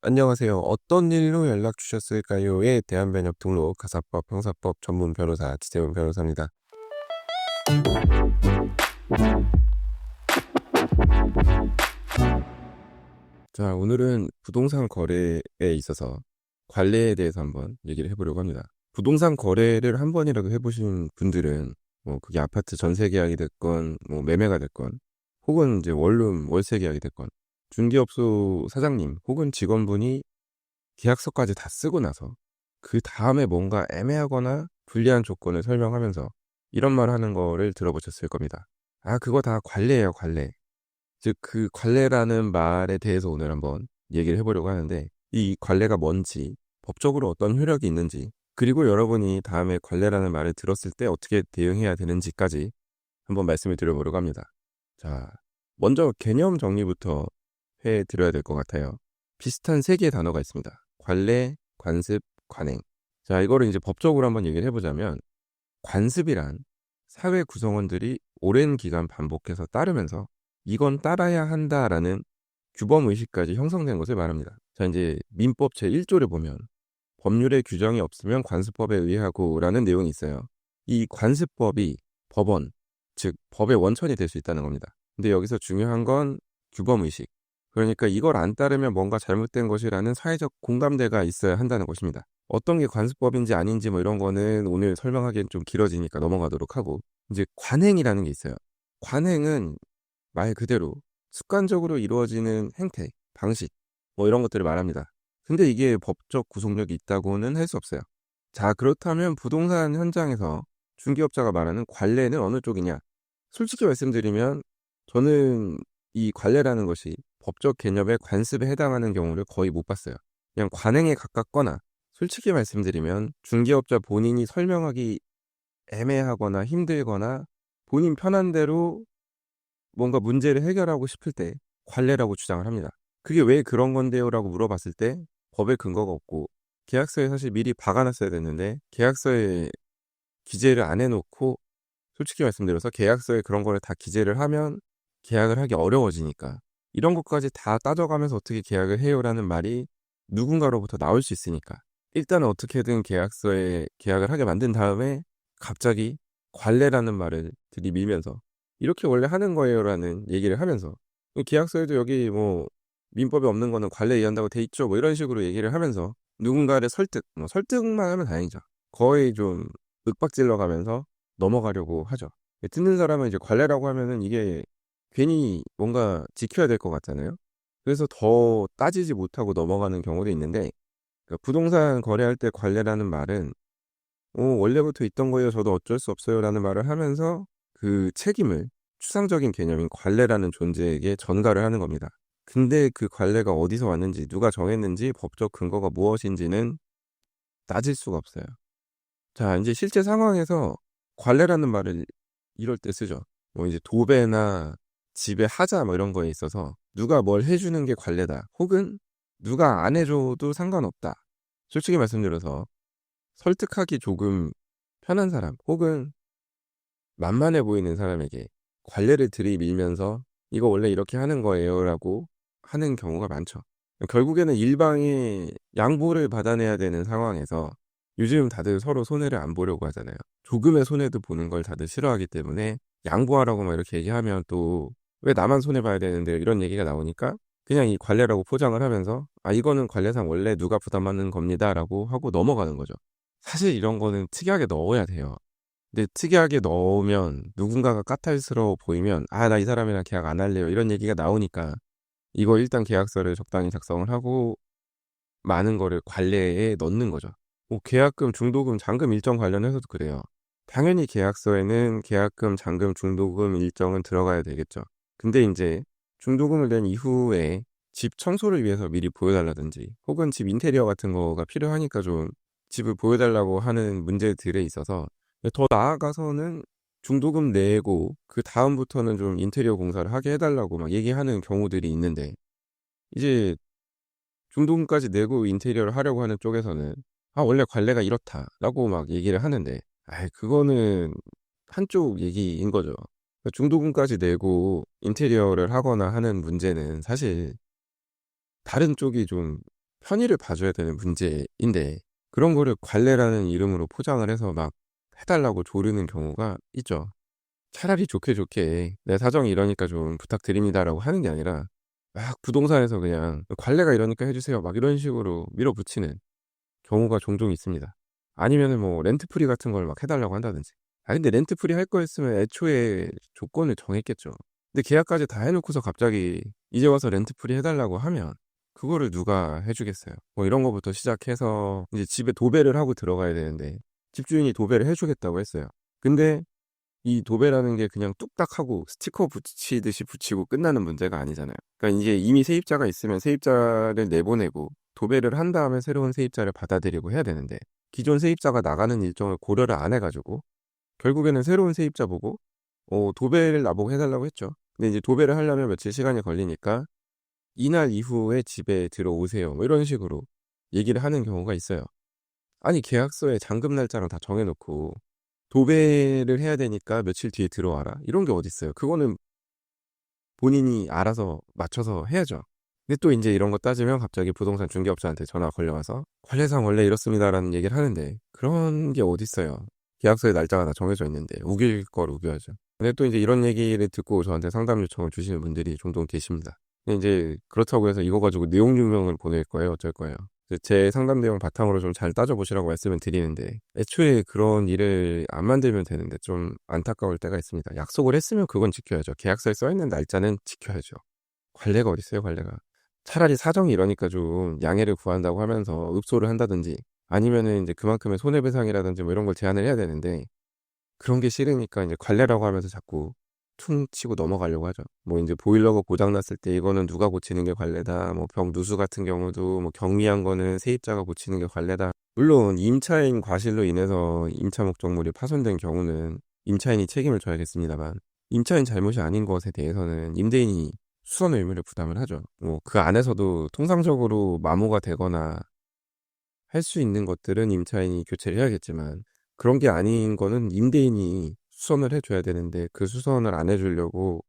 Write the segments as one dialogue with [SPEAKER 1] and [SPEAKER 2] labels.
[SPEAKER 1] 안녕하세요. "어떤 일로 연락 주셨을까요?"에 대한 변협 등록 가사법 형사법 전문 변호사 지재훈 변호사입니다. 자, 오늘은 부동산 거래에 있어서 관례에 대해서 한번 얘기를 해 보려고 합니다. 부동산 거래를 한 번이라도 해 보신 분들은 뭐 그게 아파트 전세 계약이 됐건 뭐 매매가 됐건 혹은 이제 원룸 월세 계약이 됐건 중개업소 사장님 혹은 직원분이 계약서까지 다 쓰고 나서 그다음에 뭔가 애매하거나 불리한 조건을 설명하면서 이런 말 하는 거를 들어보셨을 겁니다. "아 그거 다 관례예요, 관례." 즉 그 관례라는 말에 대해서 오늘 한번 얘기를 해 보려고 하는데, 이 관례가 뭔지, 법적으로 어떤 효력이 있는지, 그리고 여러분이 다음에 관례라는 말을 들었을 때 어떻게 대응해야 되는지까지 한번 말씀을 드려 보려고 합니다. 자, 먼저 개념 정리부터 해 드려야 될 것 같아요. 비슷한 세 개의 단어가 있습니다. 관례, 관습, 관행. 자, 이거를 이제 법적으로 한번 얘기를 해 보자면, 관습이란 사회 구성원들이 오랜 기간 반복해서 따르면서 '이건 따라야 한다.'라는 규범 의식까지 형성된 것을 말합니다. 자, 인제 민법 제1 조를 보면 "법률에 규정이 없으면 관습법에 의하고"라는 내용이 있어요. 이 관습법이 법원, 즉 법의 원천이 될 수 있다는 겁니다. 근데 여기서 중요한 건 규범 의식. 그러니까 이걸 안 따르면 뭔가 잘못된 것이라는 사회적 공감대가 있어야 한다는 것입니다. 어떤 게 관습법인지 아닌지 뭐 이런 거는 오늘 설명하기엔 좀 길어지니까 넘어가도록 하고, 이제 관행이라는 게 있어요. 관행은 말 그대로 습관적으로 이루어지는 행태, 방식 뭐 이런 것들을 말합니다. 근데 이게 법적 구속력이 있다고는 할 수 없어요. 자, 그렇다면 부동산 현장에서 중개업자가 말하는 관례는 어느 쪽이냐? 솔직히 말씀드리면 저는 이 관례라는 것이 법적 개념의 관습에 해당하는 경우를 거의 못 봤어요. 그냥 관행에 가깝거나, 솔직히 말씀드리면 중개업자 본인이 설명하기 애매하거나 힘들거나 본인 편한 대로 뭔가 문제를 해결하고 싶을 때 관례라고 주장을 합니다. "그게 왜 그런 건데요?"라고 물어봤을 때 법에 근거가 없고, 계약서에 사실 미리 박아 놨어야 됐는데 계약서에 기재를 안 해 놓고, 솔직히 말씀드려서 계약서에 그런 거를 다 기재를 하면 계약을 하기 어려워지니까 "이런 것까지 다 따져가면서 어떻게 계약을 해요?"라는 말이 누군가로부터 나올 수 있으니까 일단은 어떻게든 계약서에 계약을 하게 만든 다음에 갑자기 관례라는 말을 들이밀면서 "이렇게 원래 하는 거예요."라는 얘기를 하면서, 계약서에도 여기 뭐 "민법에 없는 거는 관례에 의한다고 돼 있죠." 뭐 이런 식으로 얘기를 하면서 누군가를 설득, 뭐 설득만 하면 다행이죠. 거의 좀 윽박질러 가면서 넘어가려고 하죠. 듣는 사람은 이제 관례라고 하면은 이게 괜히 뭔가 지켜야 될 것 같잖아요. 그래서 더 따지지 못하고 넘어가는 경우도 있는데, 부동산 거래할 때 관례라는 말은 원래부터 있던 거예요. 저도 어쩔 수 없어요."라는 말을 하면서 그 책임을 추상적인 개념인 관례라는 존재에게 전가를 하는 겁니다. 근데 그 관례가 어디서 왔는지, 누가 정했는지, 법적 근거가 무엇인지는 따질 수가 없어요. 자, 인제 실제 상황에서 관례라는 말을 이럴 때 쓰죠. 뭐 이제 도배나 집의 하자 뭐 이런 거에 있어서 "누가 뭘 해 주는 게 관례다." 혹은 "누가 안 해 줘도 상관없다." 솔직히 말씀드려서 설득하기 조금 편한 사람 혹은 만만해 보이는 사람에게 관례를 들이밀면서 "이거 원래 이렇게 하는 거예요."라고 하는 경우가 많죠. 결국에는 일방의 양보를 받아내야 되는 상황에서 요즘 다들 서로 손해를 안 보려고 하잖아요. 조금의 손해도 보는 걸 다들 싫어하기 때문에 양보하라고 막 이렇게 얘기하면 또 "왜 나만 손해 봐야 되는데요?" 이런 얘기가 나오니까 그냥 이 관례라고 포장을 하면서 "아 이거는 관례상 원래 누가 부담하는 겁니다."라고 하고 넘어가는 거죠. 사실 이런 거는 특이하게 넣어야 돼요. 근데 특이하게 넣으면 누군가가 까탈스러워 보이면 "아 나 이 사람이랑 계약 안 할래요." 이런 얘기가 나오니까 이거 일단 계약서를 적당히 작성을 하고 많은 거를 관례에 넣는 거죠. 뭐 계약금, 중도금, 잔금 일정 관련해서도 그래요. 당연히 계약서에는 계약금, 잔금, 중도금 일정은 들어가야 되겠죠. 근데 인제 중도금을 낸 이후에 집 청소를 위해서 미리 보여 달라든지 혹은 집 인테리어 같은 거가 필요하니까 좀 집을 보여 달라고 하는 문제들에 있어서, 더 나아가서는 중도금 내고 그다음부터는 좀 인테리어 공사를 하게 해 달라고 막 얘기하는 경우들이 있는데, 이제 중도금까지 내고 인테리어를 하려고 하는 쪽에서는 "아 원래 관례가 이렇다."라고 막 얘기를 하는데, 아이 그거는 한쪽 얘기인 거죠. 중도금까지 내고 인테리어를 하거나 하는 문제는 사실 다른 쪽이 좀 편의를 봐줘야 되는 문제인데 그런 거를 관례라는 이름으로 포장을 해서 막 해달라고 조르는 경우가 있죠. 차라리 좋게 좋게 내 사정이 이러니까 좀 부탁드립니다라고 하는 게 아니라 막 부동산에서 그냥 관례가 이러니까 해주세요 막 이런 식으로 밀어붙이는 경우가 종종 있습니다. 아니면은 뭐 렌트프리 같은 걸 막 해달라고 한다든지. 근데 렌트프리 할 거였으면 애초에 조건을 정했겠죠. 근데 계약까지 다 해놓고서 갑자기 이제 와서 렌트프리 해달라고 하면 그거를 누가 해주겠어요. 뭐 이런 거부터 시작해서 이제 집에 도배를 하고 들어가야 되는데 집주인이 도배를 해주겠다고 했어요. 근데 이 도배라는 게 그냥 뚝딱 하고 스티커 붙이듯이 붙이고 끝나는 문제가 아니잖아요. 그러니까 이게 이미 세입자가 있으면 세입자를 내보내고 도배를 한 다음에 새로운 세입자를 받아들이고 해야 되는데 기존 세입자가 나가는 일정을 고려를 안 해가지고 결국에는 새로운 세입자 보고 도배를 나보고 해달라고 했죠. 근데 이제 도배를 하려면 며칠 시간이 걸리니까 이날 이후에 집에 들어오세요. 뭐 이런 식으로 얘기를 하는 경우가 있어요. 아니 계약서에 잔금 날짜랑 다 정해놓고 도배를 해야 되니까 며칠 뒤에 들어와라. 이런 게 어딨어요. 그거는 본인이 알아서 맞춰서 해야죠. 근데 또 이제 이런 거 따지면 갑자기 부동산 중개업자한테 전화가 걸려와서 관례상 원래 이렇습니다라는 얘기를 하는데 그런 게 어딨어요. 계약서에 날짜가 다 정해져 있는데 우길 걸 우겨야죠. 근데 또 이제 이런 얘기를 듣고 저한테 상담 요청을 주시는 분들이 종종 계십니다. 근데 이제 그렇다고 해서 이거 가지고 내용 증명을 보낼 거예요? 어쩔 거예요? 제 상담 내용 바탕으로 좀 잘 따져보시라고 말씀을 드리는데 애초에 그런 일을 안 만들면 되는데 좀 안타까울 때가 있습니다. 약속을 했으면 그건 지켜야죠. 계약서에 써있는 날짜는 지켜야죠. 관례가 어디 있어요, 관례가. 차라리 사정이 이러니까 좀 양해를 구한다고 하면서 읍소를 한다든지 아니면은 이제 그만큼의 손해배상이라든지 뭐 이런 걸 제안을 해야 되는데 그런 게 싫으니까 이제 관례라고 하면서 자꾸 퉁 치고 넘어가려고 하죠. 뭐 이제 보일러가 고장 났을 때 이거는 누가 고치는 게 관례다. 뭐 벽 누수 같은 경우도 뭐 경미한 거는 세입자가 고치는 게 관례다. 물론 임차인 과실로 인해서 임차 목적물이 파손된 경우는 임차인이 책임을 져야겠습니다만 임차인 잘못이 아닌 것에 대해서는 임대인이 수선 의무를 부담을 하죠. 뭐 그 안에서도 통상적으로 마모가 되거나 할 수 있는 것들은 임차인이 교체를 해야겠지만 그런 게 아닌 거는 임대인이 수선을 해줘야 되는데 그 수선을 안 해주려고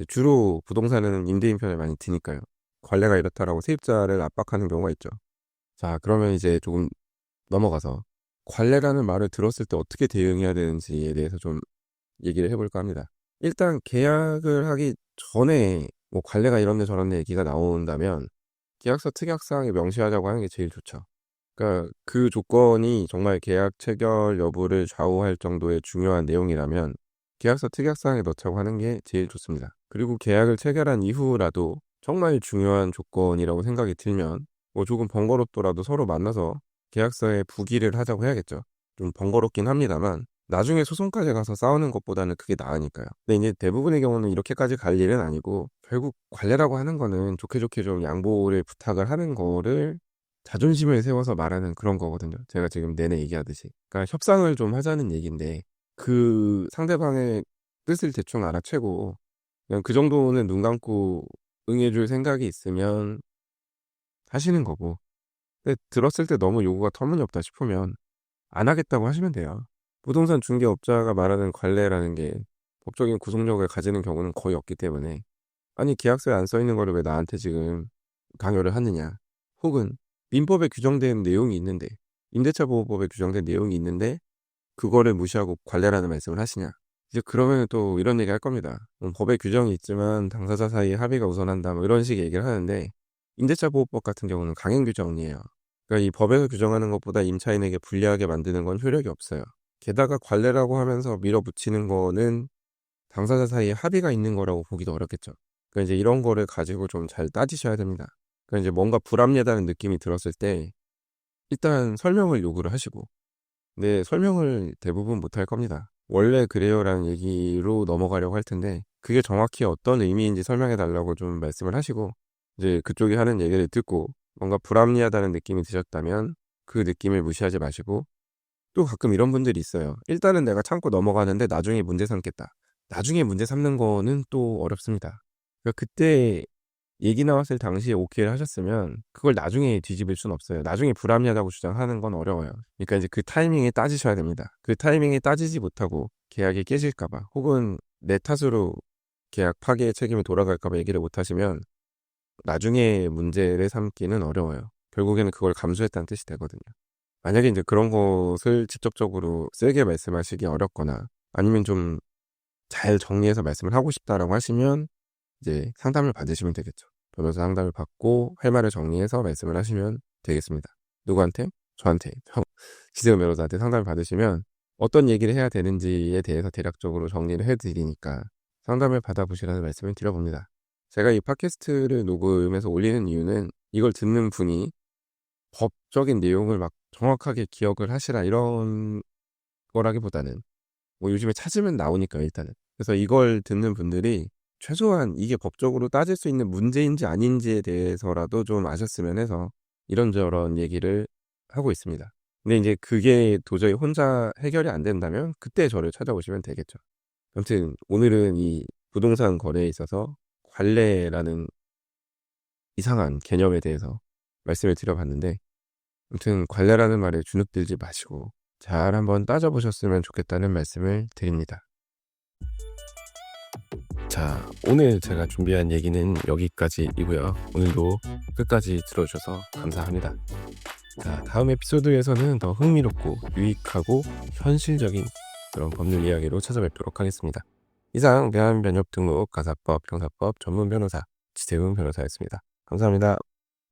[SPEAKER 1] 주로 부동산은 임대인 편을 많이 드니까요. 관례가 이렇다라고 세입자를 압박하는 경우가 있죠. 자, 그러면 이제 조금 넘어가서 관례라는 말을 들었을 때 어떻게 대응해야 되는지에 대해서 좀 얘기를 해볼까 합니다. 일단 계약을 하기 전에 뭐 관례가 이런데 저런데 얘기가 나온다면 계약서 특약사항에 명시하자고 하는 게 제일 좋죠. 그러니까 그 조건이 정말 계약 체결 여부를 좌우할 정도의 중요한 내용이라면 계약서 특약사항에 넣자고 하는 게 제일 좋습니다. 그리고 계약을 체결한 이후라도 정말 중요한 조건이라고 생각이 들면 뭐 조금 번거롭더라도 서로 만나서 계약서에 부기를 하자고 해야겠죠. 좀 번거롭긴 합니다만 나중에 소송까지 가서 싸우는 것보다는 그게 나으니까요. 근데 이제 대부분의 경우는 이렇게까지 갈 일은 아니고 결국 관례라고 하는 거는 좋게 좋게 좀 양보를 부탁을 하는 거를 자존심을 세워서 말하는 그런 거거든요. 제가 지금 내내 얘기하듯이. 그러니까 협상을 좀 하자는 얘기인데 그 상대방의 뜻을 대충 알아채고 그냥 그 정도는 눈 감고 응해줄 생각이 있으면 하시는 거고. 근데 들었을 때 너무 요구가 터무니없다 싶으면 안 하겠다고 하시면 돼요. 부동산 중개업자가 말하는 관례라는 게 법적인 구속력을 가지는 경우는 거의 없기 때문에 아니 계약서에 안 써 있는 거를 왜 나한테 지금 강요를 하느냐. 혹은 민법에 규정된 내용이 있는데 임대차 보호법에 규정된 내용이 있는데 그거를 무시하고 관례라는 말씀을 하시냐. 이제 그러면 또 이런 얘기 할 겁니다. 법에 규정이 있지만 당사자 사이에 합의가 우선한다 뭐 이런 식의 얘기를 하는데 임대차 보호법 같은 경우는 강행 규정이에요. 그러니까 이 법에서 규정하는 것보다 임차인에게 불리하게 만드는 건 효력이 없어요. 게다가 관례라고 하면서 밀어붙이는 거는 당사자 사이에 합의가 있는 거라고 보기도 어렵겠죠. 그러니까 이제 이런 거를 가지고 좀 잘 따지셔야 됩니다. 그러니까 이제 뭔가 불합리하다는 느낌이 들었을 때 일단 설명을 요구를 하시고 네, 설명을 대부분 못할 겁니다. 원래 그래요라는 얘기로 넘어가려고 할 텐데 그게 정확히 어떤 의미인지 설명해 달라고 좀 말씀을 하시고 이제 그쪽이 하는 얘기를 듣고 뭔가 불합리하다는 느낌이 드셨다면 그 느낌을 무시하지 마시고 또 가끔 이런 분들이 있어요. 일단은 내가 참고 넘어가는데 나중에 문제 삼겠다. 나중에 문제 삼는 거는 또 어렵습니다. 그러니까 그때 얘기 나왔을 당시에 오케이를 하셨으면 그걸 나중에 뒤집을 순 없어요. 나중에 불합리하다고 주장하는 건 어려워요. 그러니까 이제 그 타이밍에 따지셔야 됩니다. 그 타이밍에 따지지 못하고 계약이 깨질까 봐 혹은 내 탓으로 계약 파기의 책임이 돌아갈까 봐 얘기를 못 하시면 나중에 문제를 삼기는 어려워요. 결국에는 그걸 감수했다는 뜻이 되거든요. 만약에 이제 그런 것을 직접적으로 세게 말씀하시기 어렵거나 아니면 좀 잘 정리해서 말씀을 하고 싶다라고 하시면 이제 상담을 받으시면 되겠죠. 변호사 상담을 받고 할 말을 정리해서 말씀을 하시면 되겠습니다. 누구한테? 저한테. 지세훈 변호사한테 상담을 받으시면 어떤 얘기를 해야 되는지에 대해서 대략적으로 정리를 해드리니까 상담을 받아보시라는 말씀을 드려봅니다. 제가 이 팟캐스트를 녹음해서 올리는 이유는 이걸 듣는 분이 법적인 내용을 막 정확하게 기억을 하시라 이런 거라기보다는 뭐 요즘에 찾으면 나오니까요, 일단은. 그래서 이걸 듣는 분들이 최소한 이게 법적으로 따질 수 있는 문제인지 아닌지에 대해서라도 좀 아셨으면 해서 이런저런 얘기를 하고 있습니다. 근데 이제 그게 도저히 혼자 해결이 안 된다면 그때 저를 찾아오시면 되겠죠. 아무튼 오늘은 이 부동산 거래에 있어서 관례라는 이상한 개념에 대해서 말씀을 드려봤는데, 아무튼 관례라는 말에 주눅들지 마시고 잘 한번 따져보셨으면 좋겠다는 말씀을 드립니다. 자, 오늘 제가 준비한 얘기는 여기까지이고요. 오늘도 끝까지 들어주셔서 감사합니다. 자, 다음 에피소드에서는 더 흥미롭고 유익하고 현실적인 그런 법률 이야기로 찾아뵙도록 하겠습니다. 이상 대한변협등록 가사법 형사법 전문 변호사 지세훈 변호사였습니다. 감사합니다.